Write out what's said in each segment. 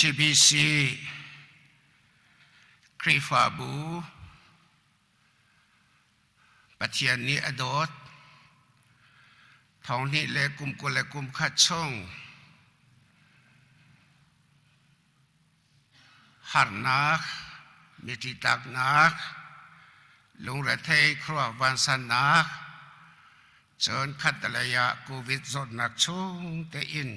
HBC ครีฟาบูปัจเจียนนี้อดอดท้องนี้เลกุมกุเลกุมขัดช่องหาร์นักมิติตักนักลงระเทยครัววันสันนักจนขัดระยะโควิดสดนักช่วงเตอิน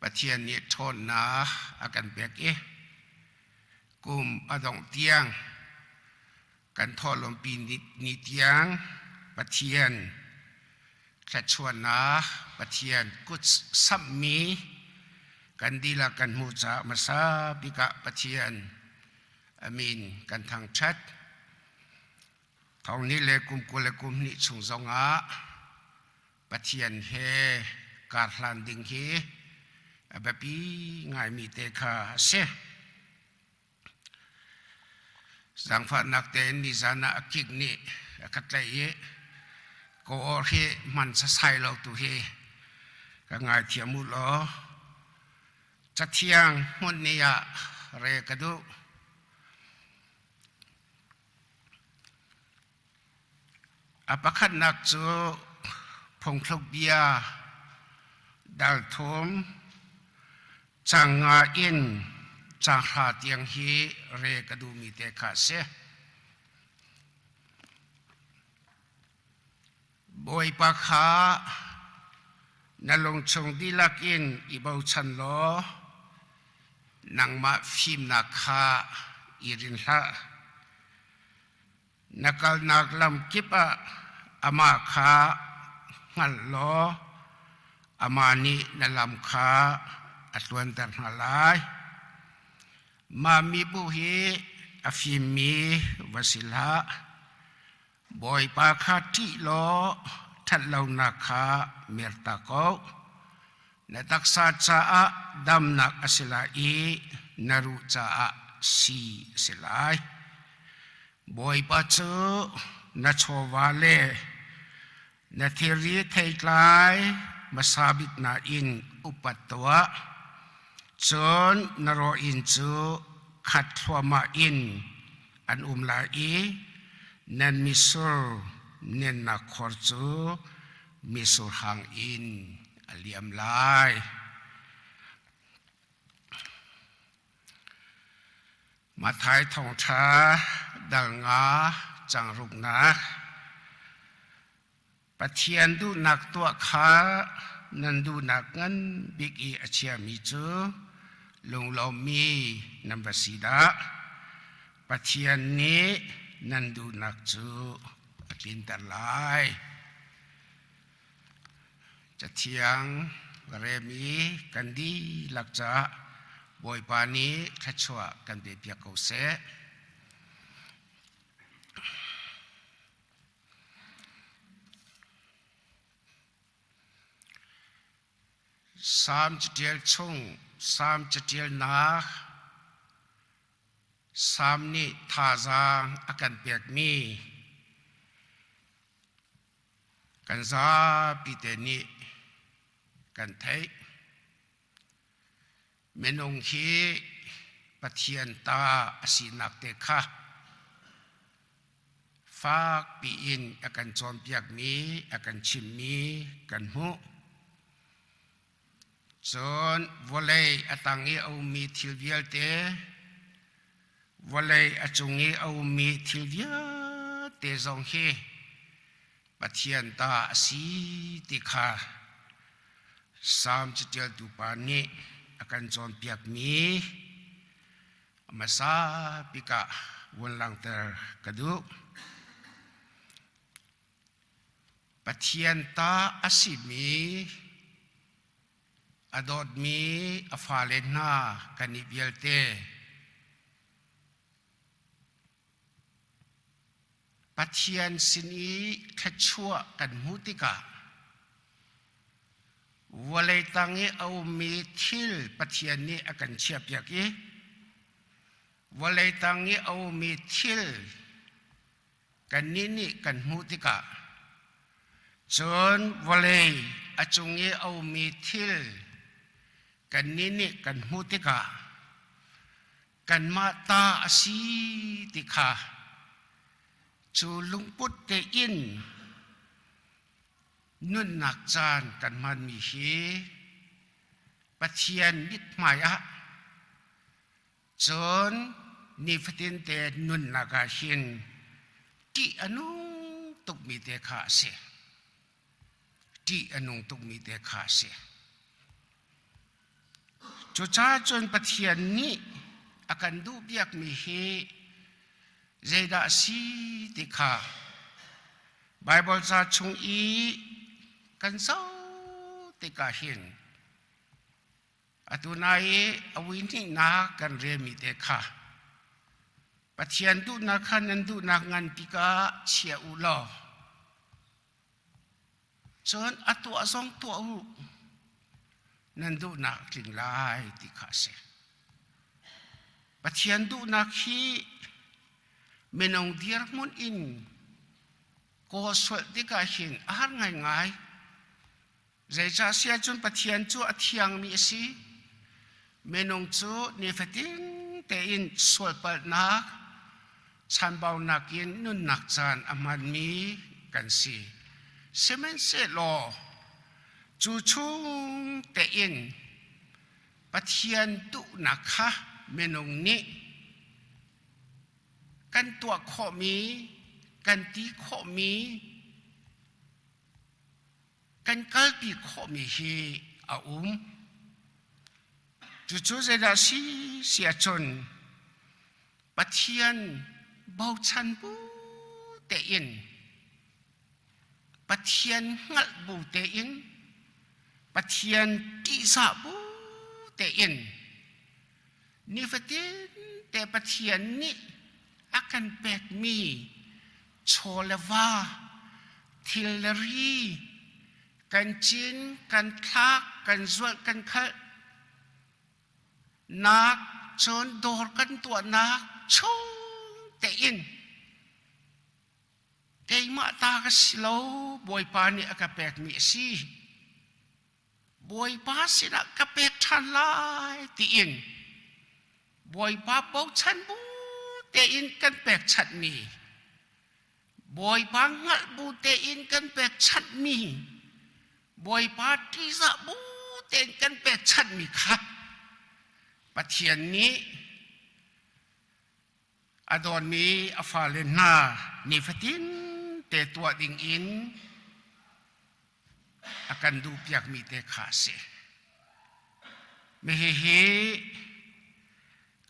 ปัจเจียนนี้ทนนักอาการเปียกกุมอดองเตียงกันทอลมปีนิเตียงปัจเจียนแค่ชวนนักปัจเจียนกุศสัมมีกันดีละกันมูจามาซาบิกะปัจเจียนอามินกันทางชัดท้องนี้เลกุมกุเลกุมนิชุงจงอาปัจเจียนเฮการลันดิงเฮแบบปีง่ายมีเตคาเสสังฝันนักเตนนิจานะกิกนี่กัตเลยก็โอเคมันจะใส่เราตัวเฮก็ง่ายเทียมุลอจะเที่ยงหุ่นนี่อะเรกดูอปะขันนักจูพงคลุกเบียดัลทมจังอาอินจังหาเตียงฮีเรกดูมีเตคาเซบอยปะขานลงชงดีลักอินอีบาวชันโลนังมาฟิมนักขาอิรินละนักนักลำกิปะอามาขาหันโลอามานีนลำขาอัตวันตรนาลายมามีบุฮีอฟิมีวสิลาบอยปาคาติโลทัดเหล่านักขาเมียตะโกนตักษาจ้าดำนักอสิลาอีนรุจ้าสีสิลายบอยปาเจอนชวาเลนเทรีเทยลายมาสาบิกนาอินอุปัตตวะจนนรออินจูขัดทวมาอินอันลาอีนันมิสูเนนนักขอร์จูมิสูหางอินอเลียมลายมาไทยทองชาดังงาจังรุกนาปะเทียนดูนักตัวขานันดูนักเงินบิกอีอาเชียมิจูลงเรามีนับสีดาปะเทียนนี้นันดูนักจูลินตลายจะเทียงเรมีกันดีหลักจะบอยปานี้ทัชวะกันเดียบยาเขาเสสามจะเดียลชงสามจะเดียลนาสามนี้ทาจางอาการเปียกมีกันซาปิเตนีกันไทยเมนงคีปะเทียนตาอสินักเตคะฟากปีอินอาการจอมเปียกมีอาการชิมมีกันหูจนวลัยอตังเอเอามีทิลเวียลเตวลัยอจงเอเอามีทิลเวียเตจงเฮปะเทียนตาสีติขาสามจิตเจตุปานีอาการจอมเปียกมีมาซาปิกะวันหลังเตอกระดูปะเทียนตาอสิมีอดอดมีอฟาเลนากันนิเบียลเตปะเทียนสินีขชัวกันมุติกาวลัยตังเอเอามีทิลปะเทียนนี้อาการเชียบยากวลัยตังเอเอามีทิลกันนี่กันมุติกาจนวลัยอาจงเอเอามีทิล กันนี่กันหูติกากันมาตาอสีติกาจูลุงปุตเตอินนุ่นนักจานกันมันมีเฮปะเทียนนิดหมายะจนนิฟตินเตนุ่นนักหินที่อนุตุกมีเตขาเสที่อนุตุกมีเตขาเสจุจ้าจนปะเทียนนี้อาการดูเบียกมีเฮเจดาสีติกาไบเบิลจะชงอีกันเศร้าติกาหินอตุนายอวินินากันเรมิเตคาปะเทียนดูนักขันดูนักงานติกาเชียอุลอจนอตัวสองตัวหูนันดูนักจิงไลติกาเสปะเทียนดูนักฮีเมนองเดียร์มุนอินก็สวดติกาหินอาหารง่ายๆใจจะเสียจนปะเทียนจูอธิยังมีสิเมนองจูนิฟตินเตอินสวดปัดนักฉันเบานักอินนุ่นนักจานอามันมีกันสิเซเมนเซโลจูชุงเตอินปะเทียนตุนักคะเมนองนี้กันตัวข้อมีกันตีข้อมีกันกัลปีข้อมีเฮอาจู่ๆจะได้เสียจนปะเทียนเบาชันบูเตอินปะเทียนงัดบูเตอินปะเทียนตีสาบูเตอินนี่ฟตินแต่ปะเทียนนี้อาการแปลกมีโชเลวาทิลเลรีกันจินกันทักกันสวดกันขะนักจนโดดกันตัวนักชูเตอินเตยมาตากสิโลบอยปานี่อากาแปลกมีสิบอยปาสินะกาแปลกทันลายตีอินบอยปาเบาชันบูเตอินกันแปลกชัดมีบอยปางัดบูเตอินกันแปลกชัดมีบอยปาที่สะบูเตอินกันแปลกชัดมีครับปะเทียนนี้อดอนมีอฟาเลนานิฟตินเตตัวดิ่งอินอาการดูเปียกมีเตขาเสไม่เฮ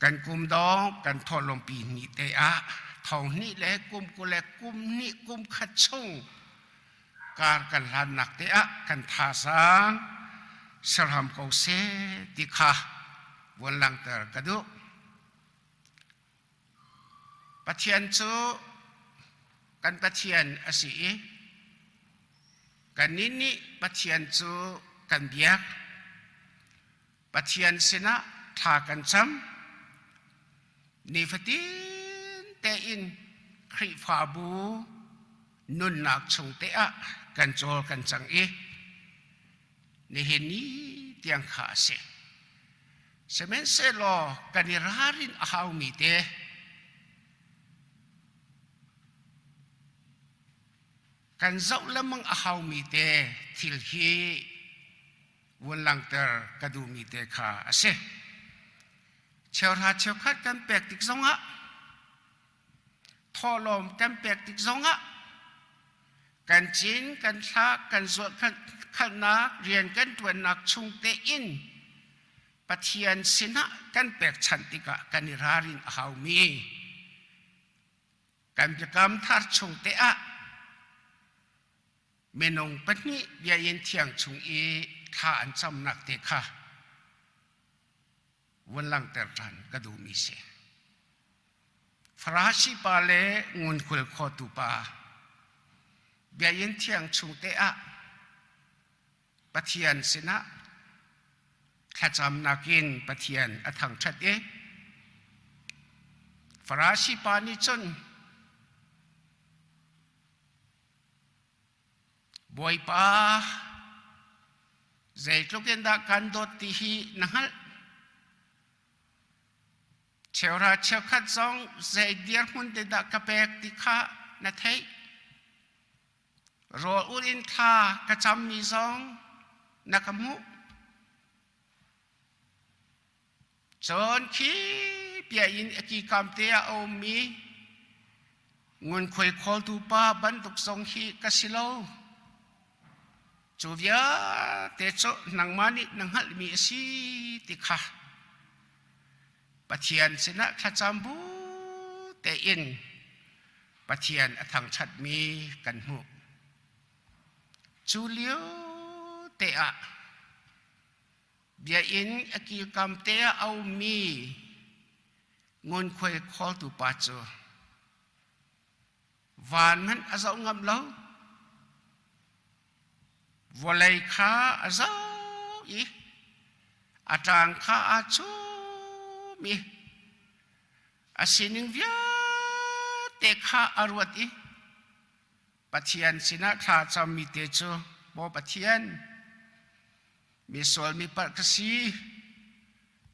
กันกุมดองกันทอลมปีนิเตอะทองนี่แหละกุมกุแลกุมนี่กุมขัดชงการกันลานนักเตอะกันทาสางสรามเขาเสติคาวันหลังเตอร์กระดูปะเทียนจูกันปะเทียนอสีกันนี่ปะเทียนจูกันเบียกปะเทียนสินะทากันซ้ำนิฟตินเตอินคริฟาบูนุนนักชงเตอะกันโจกันจังนี่เห็นนี้เตียงขาเสเสมนเซโลกันนิรารินอาหมีเตกันเจ้าละมังอาหมีเตทิลฮีวันหลังเตอร์กระดูมีเตขาเสเชาวราเชาวขัดกันแปลกติกสงะทอลมกันแปลกติกสงะกันจีนกันทักกันสวดกันนักเรียนกันตัวนักชงเตอินปะเทียนสินะกันแปลกชันติกะกันนิรารินอาหมีกันจะกำทัดชงเตอะเมนงปนี้เบียยินเทียงชงท่าอันจำนักเตค่ะวันหลังแต่รันก็ดูมีเสฟราชิปาเลงุนคุลโคตุปาเบียยินเทียงชงเตอะปะเทียนสินะถ้าจำนักินปะเทียนอทังชัดฟราชิปานิจนบอยปา zai tlukin da kan dot ti hi nahal chewra chewkhat zong zai dir mun te da kapek ti kha na thei ro urin tha ka cham mi zong na kamu chon khi pia in aki kam te a om mi ngun khoi khol tu pa ban tuk song hi kasilo chu via te cho nang mani nang hal mi si ti kha pathian sina kha chambu te in pathian athang chat mi kan hu chu liu te a bia in aki kam te au mi ngun khoi khol tu pa chu van man azau ngam lo volei kha azau i atang kha a chu mi asining via te kha arwat i pathian sina kha cham mi te chu bo pathian mi sol mi par kasi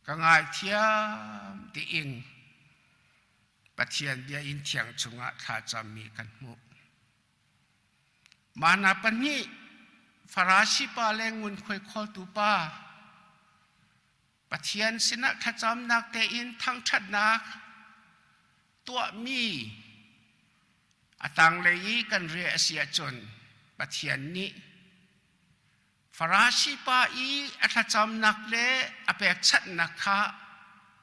ka ngai thiam ti in pathian bia in thiang chunga kha cham mi kan mu mana pani farashi pa lengun khoi khol tu pa pathian sina kha cham nak te in thang that nak tua mi atang lei kan re asia chon pathian ni farashi pa i atha cham nak le apek chat nak kha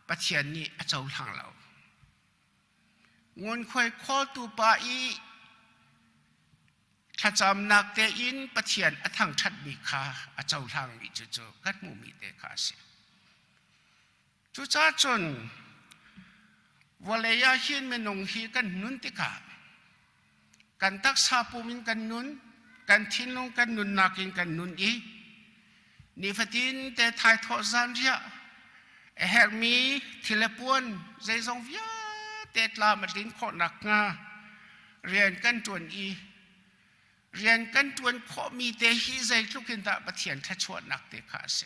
pathian ni achau hlang lo ngun khoi khol tu pa iถ้าจำนักเตอินปะเทียนอทังชัดมีค่าอาเจ้าทางมีจู่ๆกัดมูมีเตคาเสียจู่จ้าจนวะเลยาหินเมนงฮีกันนุนติกากันตักซาปูมินกันนุนกันทินลงกันนุนนักินกันนุนอีนิฟตินเตไทยทอซันเรียเฮร์มีทิเลปวนใจทรงวิาเตตลามาดินขอนักงาเรียนกันจวนอีเรียนกันจวนพอมีเตหิใจทุกินตาปะเทียนทัชวนักเตคาเส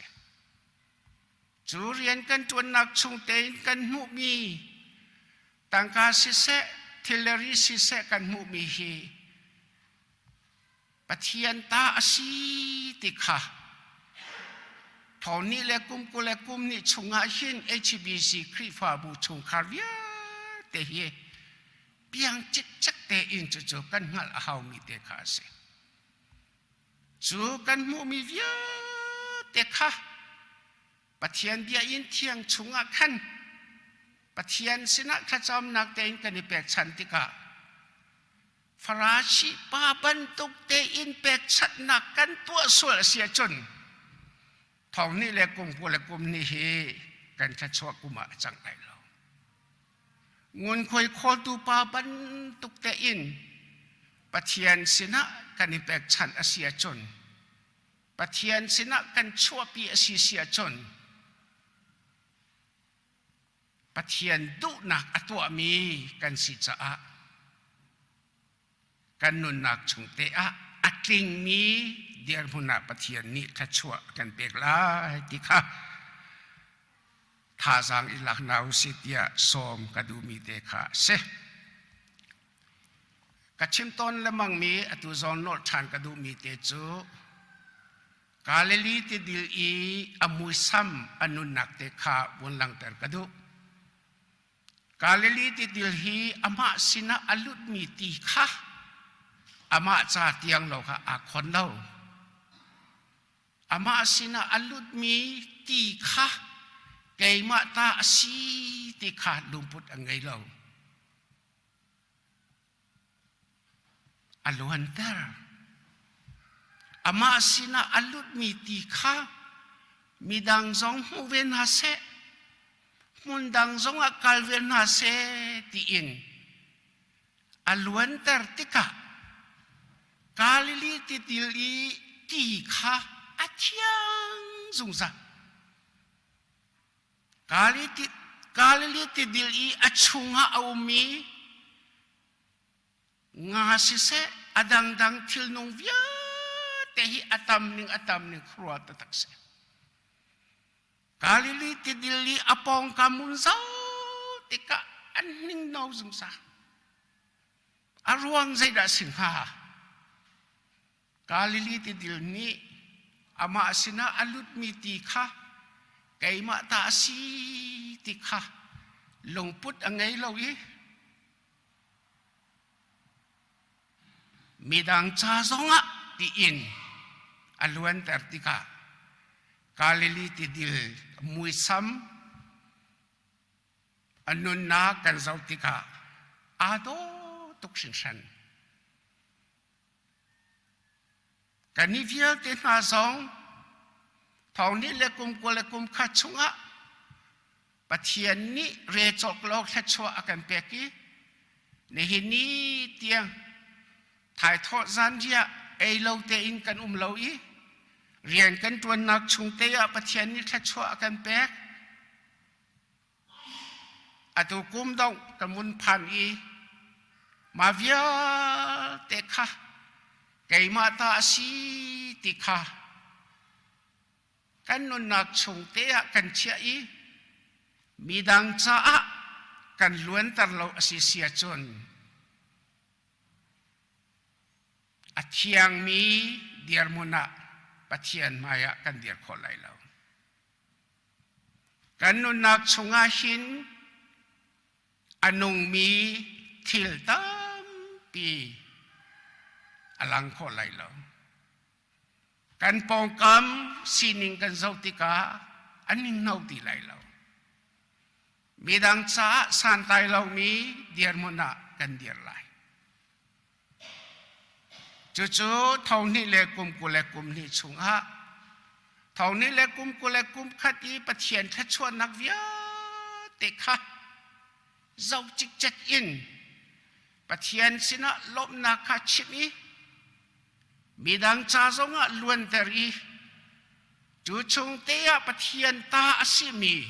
จูเรียนกันจวนนักชงเตนกันมุมีต่างกาสิเสทิเลริสิเสกันมุมีฮีปะเทียนตาอสีติคาทอนี้เลกุมกุเลกุมนี่ชงอาหิน HBC ครีฟาบูชงคาร์เวียเตฮีเปียงจิตจักเตอินจู่ๆกันงัลหาวมีเตคาเสจู่กันมูมีเวียเตคาปะเทียนเบียอินเทียงชงอาคันปะเทียนสินะขจำนักเตอินกันในแปกชันติกาฟราชิปาบันตุกเตอินแปกชัดนักกันตัวสวยเสียจนทองนี่แหละกุมกุเลกุมนี่เฮกันขชวกุมาจังไงงุนคอยคอตูปาบันตุกเตอินปะเทียนสินะกันนิเปกชันอาเซียจนปะเทียนสินะกันชั่วปีอาเซียจนปะเทียนดุนักอตัวมีกันสิจะอะกันนุนนักชงเตอะอักลิงมีเดียร์มุนาปะเทียนนี้ขชั่วกันเปกลาติค่ะท่าสังอิลักนาวสิทยาสมกดูมีเตคาเสกัชิมต้นและมังมีอตุจอนโนทานกดูมีเตจูกาเลลีติดิลอีอมุซัมอนุนักเตคาวนลังเตอร์กดูกาเลลีติดิลฮีอามาสินะอลุดมีตีค่ะอามาจาเตียงเราค่ะอาคนเราอามาสินะอลุดมีตีค่ะไก่มาตาสีติขาดลุมพุทธอังไงเราอลุหันเตอร์อามาสินะอลุดมีติขามีดังจงหูเวนหาเสมุนดังจงอากาลเวนหาเสตีอินอลุหันเตอร์ติกากาลิลิติติลีติขาอาเทียงจงซากาลิลิติดิลีอชุงฮาอุมีงาสิเสอดังดังทิลนงเวีย te hi atam ning khruat tak se kalili ti dili apong kamun zau tika aning no zum sa aruang zaida singha kalili ti dil ni ama asina alut mi ti kha kai ma ta si ti kha longput angai lo yi midang cha zonga ti in aluan tertika kalili ti dil muisam anun na kan zautika ado tukshinshan kanivia te na zong thong ni lekum ko lekum khachunga pathian ni re chok lo khachwa akan peki ne hini tiang thai tho zan dia ei lo te in kan lo i rian kan tuan nak chung te ya pathian ni khachwa akan pek atu kum dong kamun phan i ma via te kha kai ma ta si ti kha kan nun nak chung te ya kan chia i midang cha a kan luan tar lo asi sia chon athiang mi diar muna pathian maya kan diar kholai lo kan nun nak chunga hin anung mi thil tam pi alang kholai lo kan pong kam sining kan zautika aning nau ti lai lo midang cha san tai lo mi diar muna kan diar lai chu thau ni le kum ku le kum ni chunga thau ni le kum ku le kum khati pathian kha chon nak via te kha zau chik chat in pathian sina lop na kha chini midang cha zonga luan teri chu chung te ya pathian ta asimi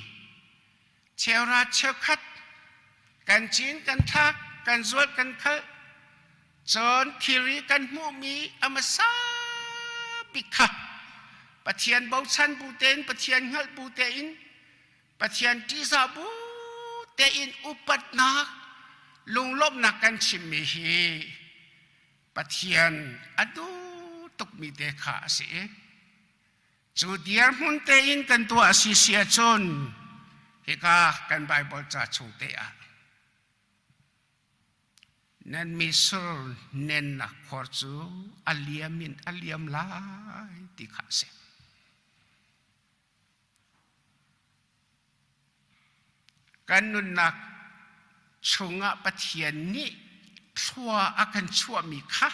chera chakhat kan chin kan thak kan zuat kan khal chon thiri kan mu mi amasa bikha pathian bau chan bu ten pathian ngal bu te in pathian ti za bu te in upat na lung lop na kan chim mi hi pathian adu tuk mi te kha si chu diar mun te in kan tu asi sia chon hika kan bible cha chung te a nan mi sur nen na khor chu aliam lai ti kha se kan nun nak chunga pathian ni thua akan chua mi kha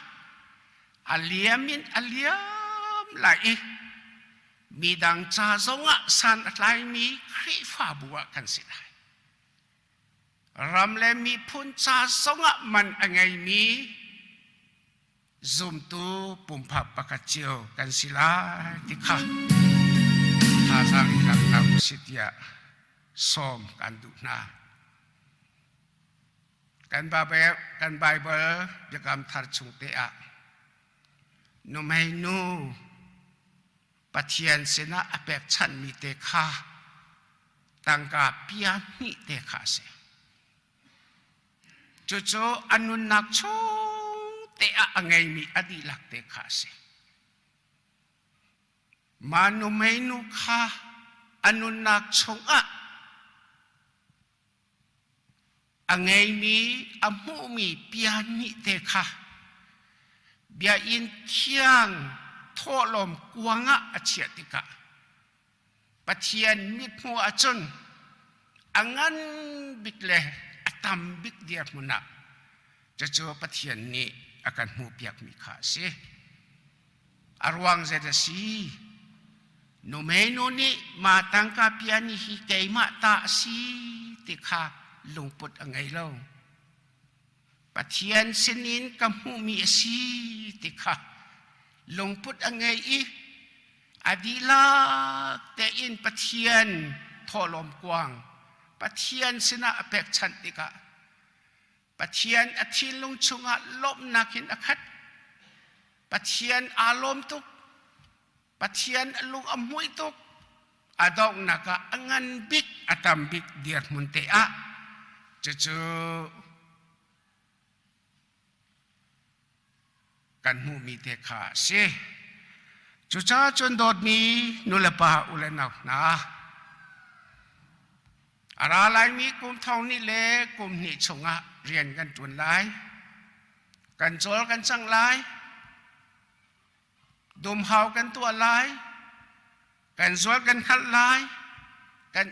aliam lai midang cha zonga san lai mi khri fa bua kan silai ram le mi phun cha zonga man angai mi zum tu pum pha pakachio kan silai ti kha tha sang kan tam sitia som kan du na kan bible jakam thar chung te a no mai nu pathian sena apek chan mi te kha tangka pia mi te kha se chu anun nak chung te a angai mi adi lak te kha se manu mai nu kha anun nak chung a angai mi amu mi pia mi te kha bia in thiang tho lom kuanga achiatika pathian mit mo achon angan bikle atam bik dia muna chacho pathian ni akan mu piak mi kha se arwang zeda si no meno ni matangka piani hi kai ma ta si tikha lungput angai lo pathian sinin kamu mi si tikha lungput angai i adila te in pathian tholom kwang pathian sina apek chantika pathian athil lung chunga lop nakin akhat pathian alom tuk ปะเทียนลุงอมวยตุกอดอกนักอังันบิกอตัมบิกเดียร์มุนเตอะจูกันหูมีเตขาเสจูจ้าจนโดดมีนุลปะอุเลนักนะอะไรมีกลุ่มเท่านี้เล่กลุ่มนี้ชงะเรียนกันจนหลายกันโจลกันจังหลายดุมเฮากันตัวหลายกันโจลกันขัดหลายกัน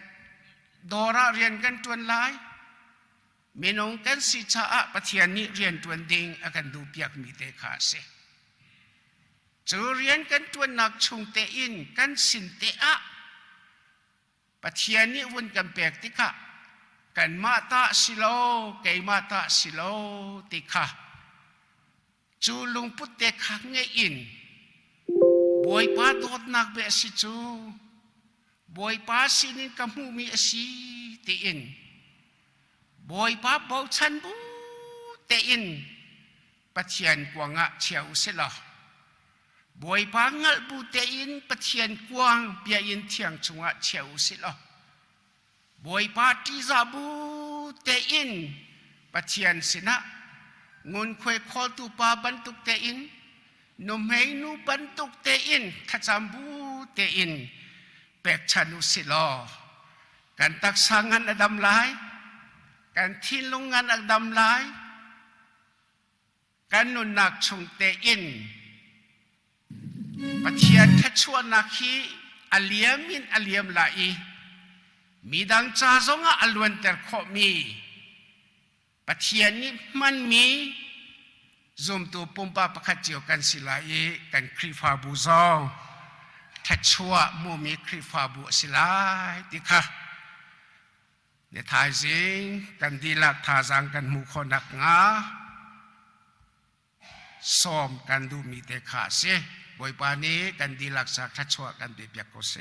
โดระเรียนกันจนหลายมีน้องกันสิชาปะเทียนนี้เรียนจนดิ่งกันดูเปียกมีเตขาเสจะเรียนกันจนนักชงเตอินกันสินเตอะปะเทียนนี้วนกันเปียกติกะกันมาตาสิโลไกมาตาสิโลติกะจูลุงพุทธเตขังเงอินบอยป้าโดดนักเบสิจูบอยป้าสินินกำมูมีอสิเตอินบอยป้าเบาชันบูเตอินปะเทียนกวางะเชียวเสละบอยป้างัลบูเตอินปะเทียนกวางเปียอินเทียงจงะเชียวเสละบอยป้าที่ซาบูเตอินปะเทียนสินะงุนควยคอตูปาบันตุกเตอินนมเฮนูบันตุกเตอินขจามบูเตอินเปกชานุสิลอการตักสังงานอดำลายการทิ้งลงงานอดำลายการนุนนักชงเตอินปะเทียนแค่ชวนนักฮีอเลียมินอเลียมลายมีดังจ้าซงอลวนเตอร์ขมีปะเทียนนี้มันมีซุมตัวปุ่มปะประคัดเจียวกันสิลายกันครีฟาบูซองแค่ชัวมูมีครีฟาบูสิลายติค่ะในทายสิงกันดีลักทาจังกันมูคนนักงาซ้อมกันดูมีเตขาเสบอยปานี้กันดีลักสักทัชชัวกันเบียบยักโกเส